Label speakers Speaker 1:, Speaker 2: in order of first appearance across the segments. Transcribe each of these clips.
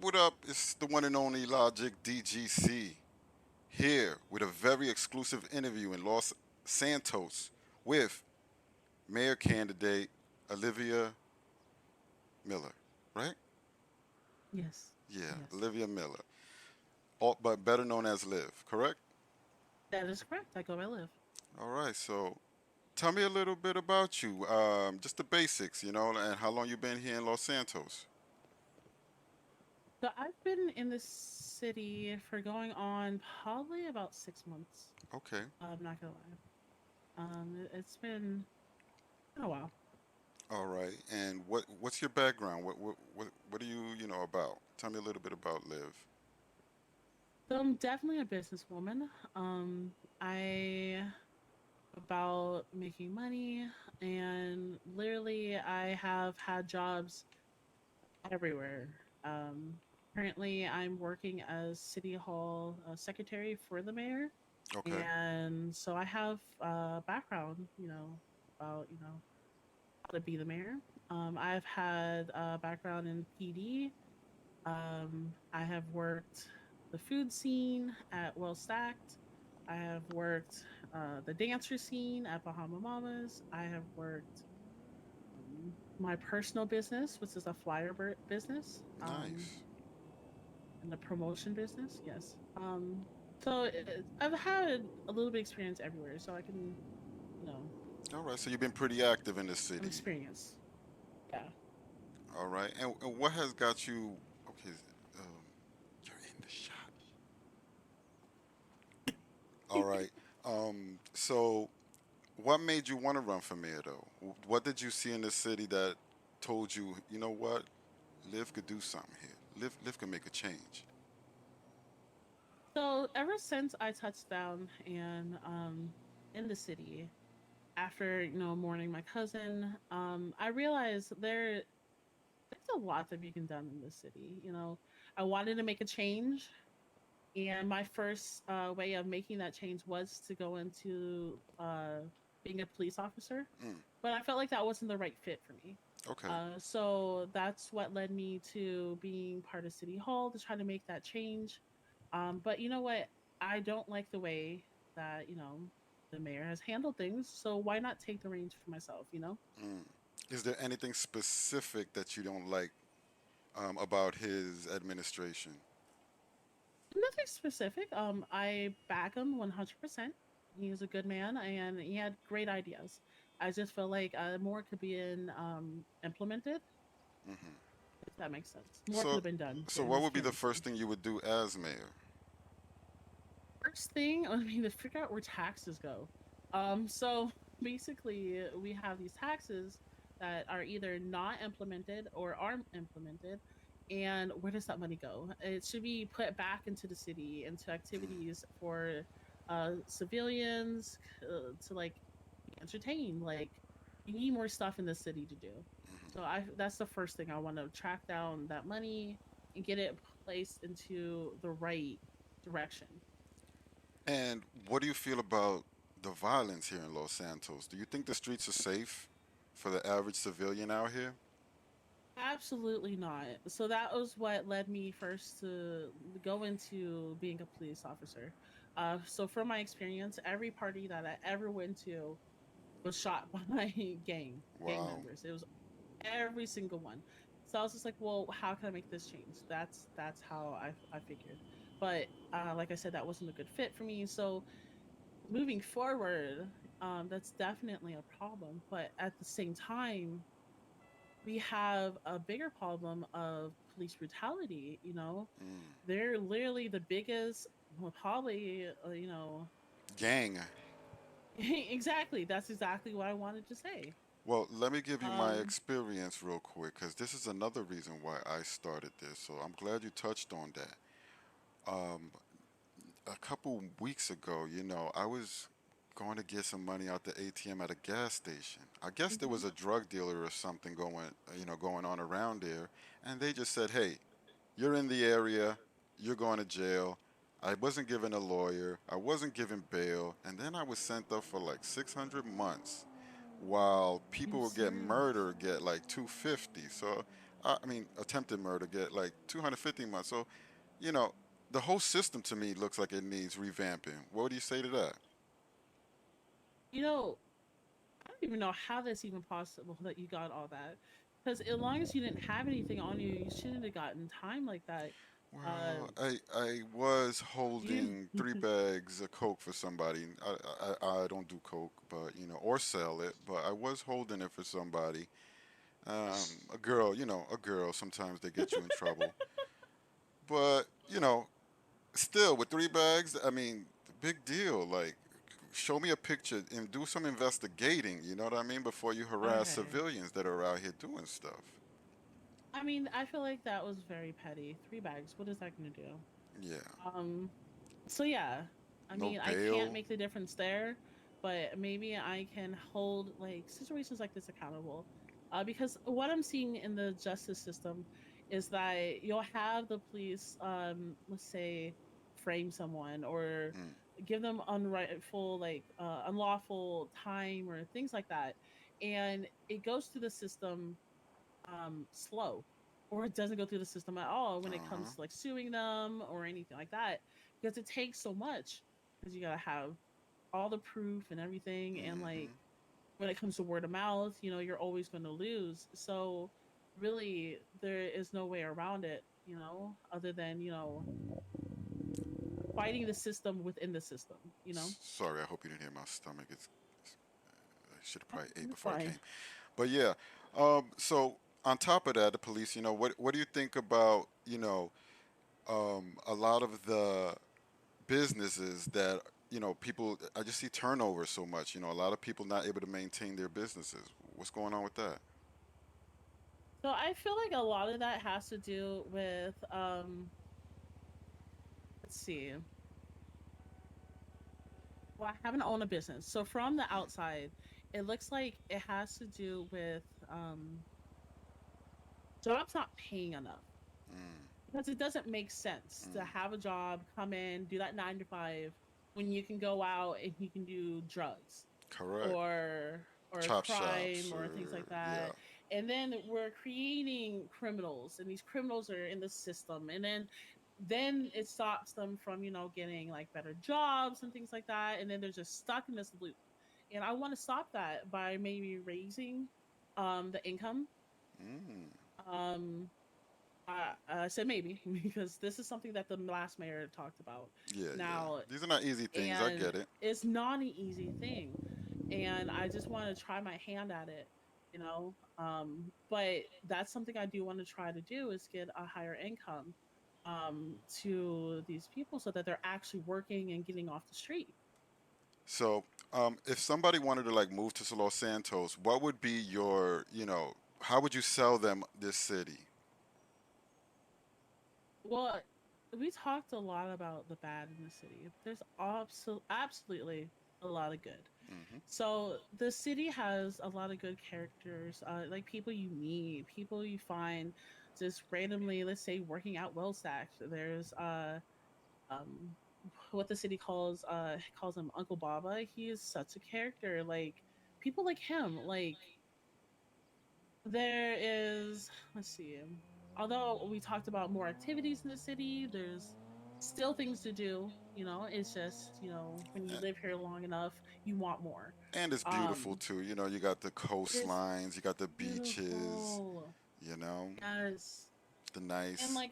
Speaker 1: What up? It's the one and only Logic DGC here with a very exclusive interview in Los Santos with mayor candidate Olivia Miller, right?
Speaker 2: Yes.
Speaker 1: Yeah,
Speaker 2: Yes.
Speaker 1: Olivia Miller, but better known as Liv, correct?
Speaker 2: That is correct. I go where I live.
Speaker 1: All right, so tell me a little bit about you, just the basics, and how long you been here in Los Santos.
Speaker 2: So I've been in this city for going on probably about 6 months.
Speaker 1: Okay,
Speaker 2: I'm not gonna lie. It's been a while.
Speaker 1: all right, and what's your background? What are you know about? Tell me a little bit about Liv.
Speaker 2: So I'm definitely a businesswoman. I about making money, and literally I have had jobs everywhere. Um, Currently I'm working as City Hall secretary for the mayor.
Speaker 1: Okay.
Speaker 2: And so I have background, about how to be the mayor. I've had a background in PD. I have worked the food scene at Well Stacked. I have worked the dancer scene at Bahama Mamas. I have worked my personal business, which is a business,
Speaker 1: Nice.
Speaker 2: and the promotion business. Yes. So I've had a little bit of experience everywhere, so I can, you know,
Speaker 1: All right. So you've been pretty active in the
Speaker 2: I'm
Speaker 1: city.
Speaker 2: experienced. Yeah.
Speaker 1: All right. And what has got you? Okay. Um, you're in the shot. All right. So what made you want to run for mayor, though? What did you see in the city that told you, you know what, Liv could do something here. Liv could make a change.
Speaker 2: So ever since I touched down and in the city after mourning my cousin, I realized there's a lot that we can done in this city. I wanted to make a change, and my first way of making that change was to go into being a police officer,
Speaker 1: Mm,
Speaker 2: but I felt like that wasn't the right fit for me.
Speaker 1: okay.
Speaker 2: So that's what led me to being part of City Hall to try to make that change. But you know what? I don't like the way that the mayor has handled things. So why not take the reins for myself?
Speaker 1: Mm. Is there anything specific that you don't like about his administration?
Speaker 2: Nothing specific. I back him 100%. He's a good man, and he had great ideas. I just feel like more could be implemented.
Speaker 1: Hmm.
Speaker 2: If that makes sense, more could
Speaker 1: So,
Speaker 2: have been done
Speaker 1: so
Speaker 2: in
Speaker 1: what
Speaker 2: this
Speaker 1: would be the first
Speaker 2: candidacy.
Speaker 1: thing you would do as mayor?
Speaker 2: First thing, I mean, to figure out where taxes go. So basically, we have these taxes that are either not implemented or are implemented. And where does that money go? It should be put back into the city, into
Speaker 1: Mm,
Speaker 2: activities for civilians to like be entertained. Like, we need more stuff in the city to do.
Speaker 1: mhm.
Speaker 2: So that's the first thing I want to track down that money and get it placed into the right direction.
Speaker 1: And what do you feel about the violence here in Los Santos? Do you think the streets are safe for the average civilian out here?
Speaker 2: Absolutely not. So that was what led me first to go into being a police officer. So from my experience, every party that I ever went to was shot by gang
Speaker 1: Wow.
Speaker 2: members. It was every single one. So I was just like, well, how can I make this change? That's how I figured. But like I said, that wasn't a good fit for me. So moving forward, that's definitely a problem. But at the same time, we have a bigger problem of police brutality.
Speaker 1: Mm.
Speaker 2: They're literally the biggest, well, probably,
Speaker 1: Gang.
Speaker 2: exactly. That's exactly what I wanted to say.
Speaker 1: Well, let me give you my
Speaker 2: Um,
Speaker 1: experience real quick because this is another reason why I started this. So I'm glad you touched on that. Um, a couple weeks ago, I was going to get some money out the ATM at a gas station. I guess there was
Speaker 2: mhm.
Speaker 1: a drug dealer or something going on around there, and they just said, "Hey, you're in the area, you're going to jail." I wasn't given a lawyer, I wasn't given bail, and then I was sent up for like 600 months while
Speaker 2: Are
Speaker 1: people
Speaker 2: you
Speaker 1: would get
Speaker 2: serious?
Speaker 1: murdered get like 250. So I mean, attempted murder get like 250 months. So, you know, the whole system to me looks like it needs revamping. What do you say to that?
Speaker 2: You know, I don't even know how that's even possible that you got all that. Because as long as you didn't have anything on you, you shouldn't have gotten time like that. Uh,
Speaker 1: Well, I was
Speaker 2: you
Speaker 1: holding 3 bags of coke for somebody. I don't do coke, but or sell it. But I was holding it for somebody. A girl, a girl. Sometimes they get you in trouble. But still with 3 bags, I mean, big deal. Like, show me a picture and do some investigating. You know what I mean? Before you harass
Speaker 2: okay?
Speaker 1: civilians that are out here doing stuff.
Speaker 2: I mean, I feel like that was very petty. 3 bags. What is that going to do?
Speaker 1: Yeah.
Speaker 2: Um, so yeah, I
Speaker 1: No
Speaker 2: mean, I can't
Speaker 1: bail.
Speaker 2: make the difference there, but maybe I can hold like situations like this accountable. Because what I'm seeing in the justice system is that you'll have the police, let's say, frame someone or
Speaker 1: Mm,
Speaker 2: give them unrightful, like unlawful time or things like that, and it goes through the system slow, or it doesn't go through the system at all when it
Speaker 1: uh-huh.
Speaker 2: comes to like suing them or anything like that, because it takes so much, because you gotta have all the proof and everything, and like
Speaker 1: Hmm.
Speaker 2: when it comes to word of mouth, you're always going to lose. So really there is no way around it, other than fighting the system within the system.
Speaker 1: Sorry, I hope you didn't hear my stomach. I should have
Speaker 2: Oh,
Speaker 1: probably ate
Speaker 2: it's
Speaker 1: before I
Speaker 2: fine.
Speaker 1: came. But yeah, so on top of that, the police, what do you think about, a lot of the businesses that, people, I just see turnover so much, a lot of people not able to maintain their businesses. What's going on with that?
Speaker 2: So I feel like a lot of that has to do with let's see, well, I haven't owned a business. So from the
Speaker 1: Mm,
Speaker 2: outside, it looks like it has to do with jobs not paying enough,
Speaker 1: mm,
Speaker 2: because it doesn't make sense to
Speaker 1: mm.
Speaker 2: have a job, come in, do that 9 to 5, when you can go out and you can do drugs
Speaker 1: Correct.
Speaker 2: or
Speaker 1: Chop shops,
Speaker 2: crime or things
Speaker 1: or
Speaker 2: like
Speaker 1: yeah.
Speaker 2: that. And then we're creating criminals, and these criminals are in the system, and then it stops them from getting like better jobs and things like that, and then they're just stuck in this loop. And I want to stop that by maybe raising the income.
Speaker 1: Mm.
Speaker 2: um I said maybe because this is something that the last mayor talked about
Speaker 1: Yeah, yeah.
Speaker 2: now,
Speaker 1: These are not easy things. I
Speaker 2: and
Speaker 1: get it.
Speaker 2: it's not an easy thing, and I just want to try my hand at it. But that's something I do want to try to do, is get a higher income to these people so that they're actually working and getting off the street.
Speaker 1: So, if somebody wanted to like move to Los Santos, what would be your, how would you sell them this city?
Speaker 2: Well, we talked a lot about the bad in the city. There's absolutely a lot of good.
Speaker 1: Hmm.
Speaker 2: So the city has a lot of good characters, like people you meet, people you find just randomly, let's say, working out well stacked. There's um what the city calls him Uncle Baba. He is such a character. Like people like him. Like there is, let's see. Although we talked about more activities in the city, there's still things to do. It's just when you live here long enough, you want more.
Speaker 1: And it's beautiful
Speaker 2: Um,
Speaker 1: too. You got the
Speaker 2: it is
Speaker 1: coastlines, you got the beaches,
Speaker 2: beautiful.
Speaker 1: you know,
Speaker 2: Yes.
Speaker 1: the
Speaker 2: And
Speaker 1: nice.
Speaker 2: like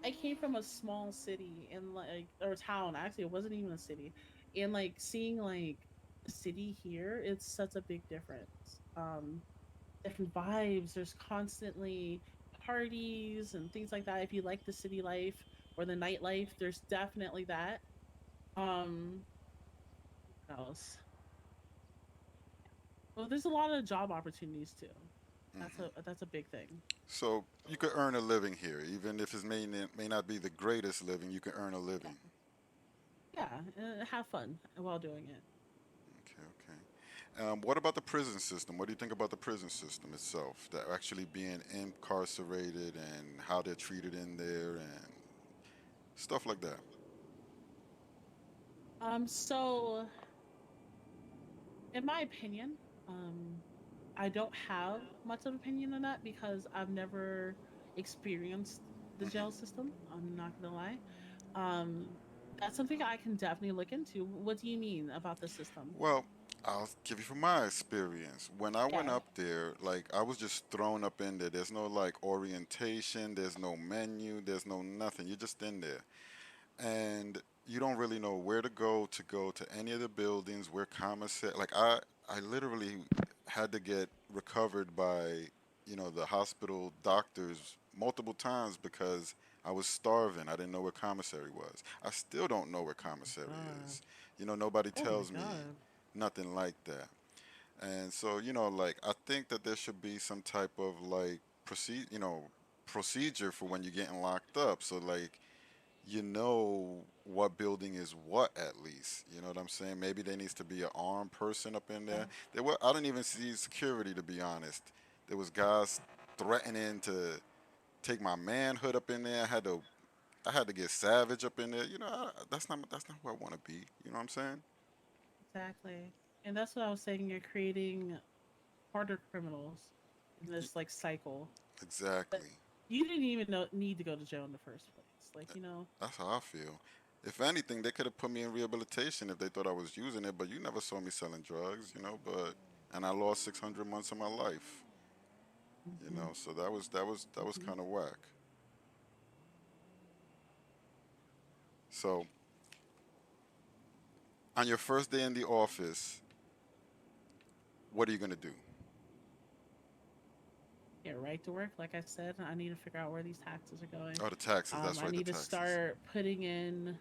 Speaker 2: I came from a small city, and like, or town, actually it wasn't even a city. And like seeing like the city here, it's such a big difference. Different vibes. There's constantly parties and things like that. If you like the city life or the nightlife, there's definitely that. Um, what else? Well, there's a lot of job opportunities too.
Speaker 1: Hmm.
Speaker 2: That's a big thing.
Speaker 1: So you could earn a living here, even if it may not be the greatest living. You can earn a
Speaker 2: Yeah,
Speaker 1: living.
Speaker 2: yeah. Have fun while doing it.
Speaker 1: Okay, okay. What about the prison system? What do you think about the prison system itself? That actually being incarcerated and how they're treated in there and stuff like that.
Speaker 2: So in my opinion, um, I don't have much of an opinion on that because I've never experienced the jail
Speaker 1: Hmm.
Speaker 2: system. I'm not gonna lie. Um, that's something I can definitely look into. What do you mean about the system?
Speaker 1: Well, I'll give you from my experience. When I went
Speaker 2: Yeah.
Speaker 1: up there, like I was just thrown up in there. There's no like orientation, there's no menu, there's no nothing. You're just in there. And you don't really know where to go to any of the buildings, where commissary. Like I literally had to get recovered by, the hospital doctors multiple times because I was starving. I didn't know where commissary was. I still don't know where commissary
Speaker 2: God.
Speaker 1: is. Nobody
Speaker 2: Oh my
Speaker 1: tells me
Speaker 2: God.
Speaker 1: nothing like that. And so, like I think that there should be some type of like procedure for when you're getting locked up. So like what building is what at least. You know what I'm saying? Maybe there needs to be an armed person up in there.
Speaker 2: Yeah.
Speaker 1: I didn't even see security to be honest. There was guys threatening to take my manhood up in there. I had to get savage up in there. That's not where I want to be. You know what I'm saying?
Speaker 2: Exactly. And that's what I was saying. You're creating harder criminals in
Speaker 1: Y-
Speaker 2: this like cycle. But
Speaker 1: Exactly.
Speaker 2: you didn't even need to go to jail in the first place.
Speaker 1: That's how I feel. If anything, they could have put me in rehabilitation if they thought I was using it, but you never saw me selling drugs. And I lost 600 months of my life.
Speaker 2: hmm
Speaker 1: So that was
Speaker 2: hmm
Speaker 1: kind of whack. So on your first day in the office, what are you gonna do?
Speaker 2: Yeah, right to work. Like I said, I need to figure out where these taxes are going.
Speaker 1: Oh, the taxes. That's
Speaker 2: I
Speaker 1: right, the
Speaker 2: need to
Speaker 1: taxes.
Speaker 2: start putting in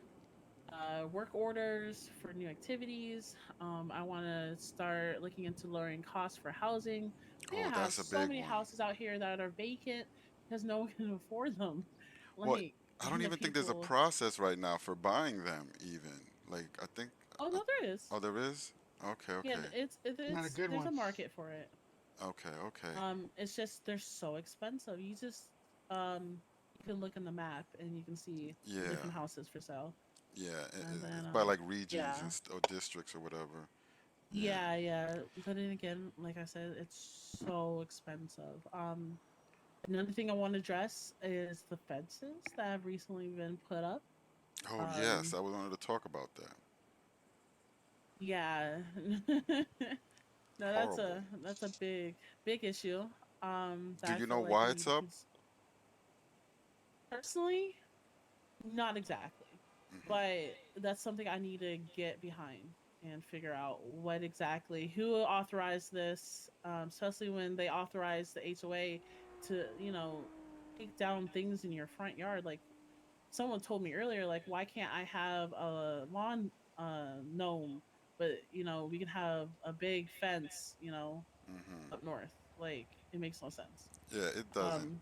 Speaker 2: work orders for new activities. I want to start looking into lowering costs for housing. We
Speaker 1: Oh,
Speaker 2: have
Speaker 1: that's a
Speaker 2: so
Speaker 1: big
Speaker 2: many
Speaker 1: one.
Speaker 2: houses out here that are vacant because no one can afford them.
Speaker 1: Well,
Speaker 2: Like,
Speaker 1: I don't even think there's a
Speaker 2: people.
Speaker 1: process right now for buying them. Even like I think.
Speaker 2: Oh
Speaker 1: Uh,
Speaker 2: no, there is.
Speaker 1: oh, there is. Okay,
Speaker 2: Yeah,
Speaker 1: okay,
Speaker 3: Not a good
Speaker 2: there's
Speaker 3: one.
Speaker 2: a market for it.
Speaker 1: okay, okay.
Speaker 2: It's just they're so expensive. You can look in the map and you can see the
Speaker 1: Yeah,
Speaker 2: different houses for sale.
Speaker 1: yeah.
Speaker 2: And then
Speaker 1: It's by like regions
Speaker 2: yeah.
Speaker 1: or districts or whatever. Yeah.
Speaker 2: Yeah, yeah. But then again, like I said, it's so expensive. Another thing I want to address is the fences that have recently been put up.
Speaker 1: Oh yes,
Speaker 2: Um,
Speaker 1: I wanted to talk about that.
Speaker 2: yeah. No,
Speaker 1: Horrible.
Speaker 2: that's a big issue.
Speaker 1: Do
Speaker 2: That I
Speaker 1: you know
Speaker 2: feel like we
Speaker 1: why
Speaker 2: need
Speaker 1: it's
Speaker 2: to
Speaker 1: up?
Speaker 2: personally, not exactly,
Speaker 1: Hmm.
Speaker 2: but that's something I need to get behind and figure out what exactly who authorized this, especially when they authorized the HOA to take down things in your front yard. Like someone told me earlier, like why can't I have a lawn gnome, but we can have a big fence,
Speaker 1: Hmm.
Speaker 2: up north. Like it makes no sense.
Speaker 1: Yeah, it doesn't.
Speaker 2: Um,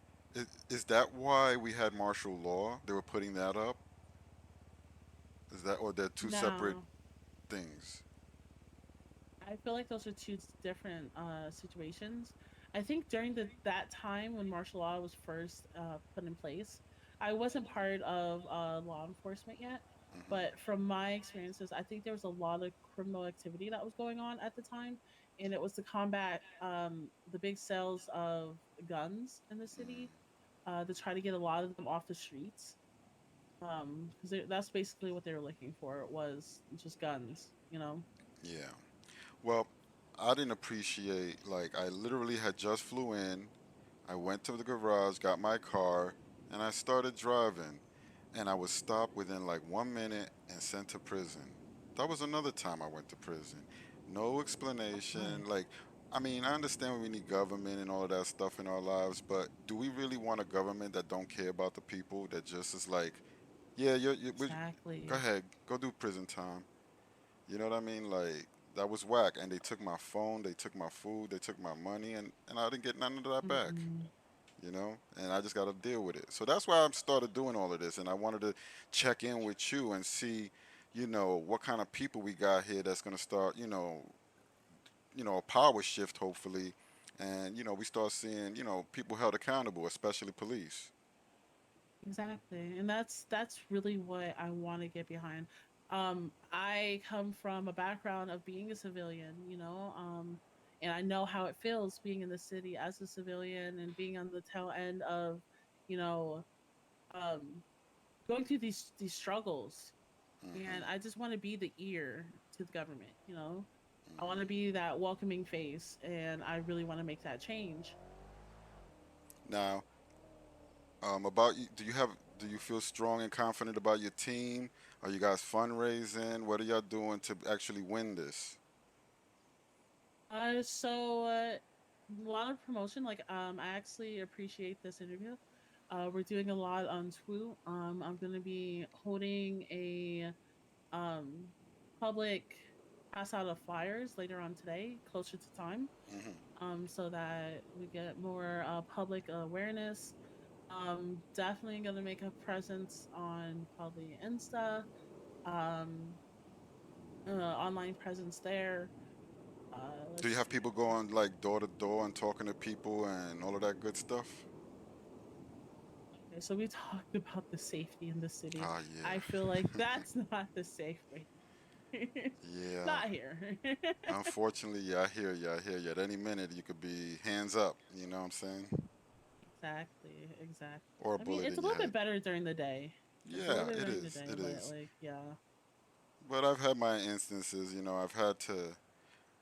Speaker 1: Is that why we had martial law? They were putting that up. Is that or they're two separate
Speaker 2: Now
Speaker 1: things?
Speaker 2: I feel like those are two different situations. I think during that time when martial law was first put in place, I wasn't part of law enforcement yet.
Speaker 1: Hmm.
Speaker 2: But from my experiences, I think there was a lot of criminal activity that was going on at the time, and it was to combat the big sales of guns in the city, to try to get a lot of them off the streets. Because that's basically what they were looking for was just guns.
Speaker 1: Yeah. Well, I didn't appreciate like I literally had just flew in. I went to the garage, got my car, and I started driving. And I was stopped within like 1 minute and sent to prison. That was another time I went to prison. No explanation.
Speaker 2: God,
Speaker 1: Like, I mean, I understand we need government and all of that stuff in our lives, but do we really want a government that don't care about the people? That just is like, yeah, go
Speaker 2: exactly.
Speaker 1: ahead, go do prison time. You know what I mean? Like, that was whack. And they took my phone, they took my food, they took my money, and I didn't get none of that back.
Speaker 2: Mm-mm.
Speaker 1: And I just got to deal with it. So that's why I started doing all of this, and I wanted to check in with you and see, what kind of people we got here that's gonna start, a power shift hopefully, and we start seeing, people held accountable, especially police.
Speaker 2: Exactly. And that's really what I want to get behind. I come from a background of being a civilian. and I know how it feels being in the city as a civilian and being on the tail end of, you know, um, going through these struggles. And
Speaker 1: Hmm.
Speaker 2: I just want to be the ear to the government. You know, I want to
Speaker 1: Hmm.
Speaker 2: be that welcoming face, and I really want to make that change.
Speaker 1: Now, about you, do you feel strong and confident about your team? Are you guys fundraising? What are y'all doing to actually win this?
Speaker 2: So a lot of promotion. Like, I actually appreciate this interview. We're doing a lot on Twoo. I'm gonna be holding a um public pass out of flyers later on today, closer to time,
Speaker 1: Hmm.
Speaker 2: so that we get more public awareness. Definitely gonna make a presence on probably Insta, um, online presence there.
Speaker 1: Do you
Speaker 2: Let's
Speaker 1: have
Speaker 2: see.
Speaker 1: people going like door to door and talking to people and all of that good stuff?
Speaker 2: Okay, so we talked about the safety in the city.
Speaker 1: Ah,
Speaker 2: I feel like
Speaker 1: yeah.
Speaker 2: that's not the safe way.
Speaker 1: Yeah.
Speaker 2: Not here.
Speaker 1: Unfortunately, yeah, I hear you. I hear you. At any minute, you could be hands up. You know what I'm saying?
Speaker 2: Exactly, exactly.
Speaker 1: Or a
Speaker 2: I mean,
Speaker 1: bullet
Speaker 2: it's a
Speaker 1: in your
Speaker 2: little
Speaker 1: head.
Speaker 2: bit better during the day. It's a little
Speaker 1: Yeah,
Speaker 2: bit
Speaker 1: it
Speaker 2: during the
Speaker 1: is.
Speaker 2: day,
Speaker 1: It
Speaker 2: but
Speaker 1: is.
Speaker 2: like, yeah,
Speaker 1: But I've had my instances. I've had to,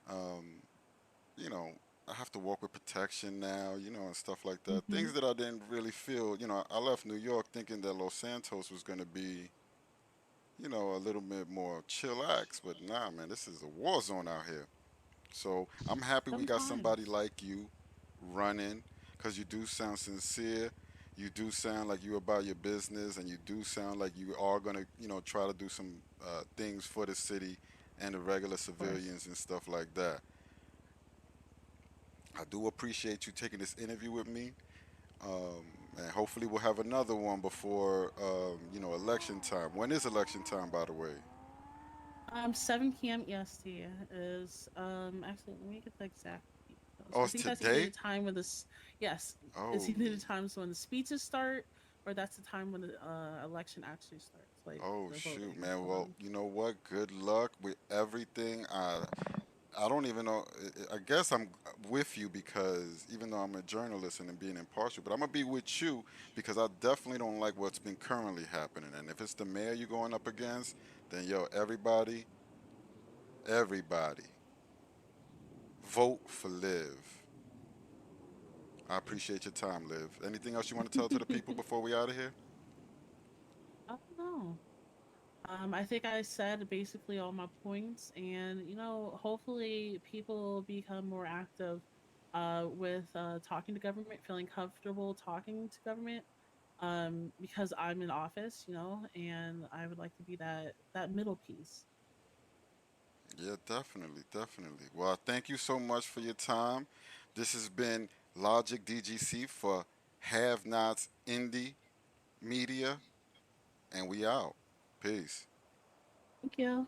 Speaker 1: um, you know, I have to walk with protection now. And stuff like that.
Speaker 2: hmm
Speaker 1: Things that I didn't really feel. I left New York thinking that Los Santos was going to be, a little bit more chillax. But nah, man, this is a war zone out here. So I'm happy we got somebody
Speaker 2: sometimes.
Speaker 1: like you running because you do sound sincere. You do sound like you about your business, and you do sound like you are gonna, try to do some things for the city and the regular
Speaker 2: Of course.
Speaker 1: civilians and stuff like that. I do appreciate you taking this interview with me, um, and hopefully we'll have another one before, election time. When is election time, by the way?
Speaker 2: 7 p.m. EST is actually let me get the exact details.
Speaker 1: Oh,
Speaker 2: I
Speaker 1: it's
Speaker 2: think that's either the
Speaker 1: today.
Speaker 2: time when this yes, it's
Speaker 1: Oh,
Speaker 2: either the times when the speeches start or that's the time when the election actually starts, like
Speaker 1: oh
Speaker 2: the
Speaker 1: shoot,
Speaker 2: voting.
Speaker 1: man.
Speaker 2: Hold
Speaker 1: Well,
Speaker 2: on.
Speaker 1: you know what? Good luck with everything. I don't even know. I guess I'm with you because even though I'm a journalist and being impartial, but I'm gonna be with you because I definitely don't like what's been currently happening. And if it's the mayor you're going up against, then yo, everybody, everybody, vote for Liv. I appreciate your time, Liv. Anything else you want to tell to the people before we out of here?
Speaker 2: I don't know. I think I said basically all my points, and hopefully people become more active with talking to government, feeling comfortable talking to government. Because I'm in office, and I would like to be that middle piece.
Speaker 1: Yeah, definitely, definitely. Well, thank you so much for your time. This has been Logic DGC for Have Nots Indie Media, and we out. Peace.
Speaker 2: Thank you.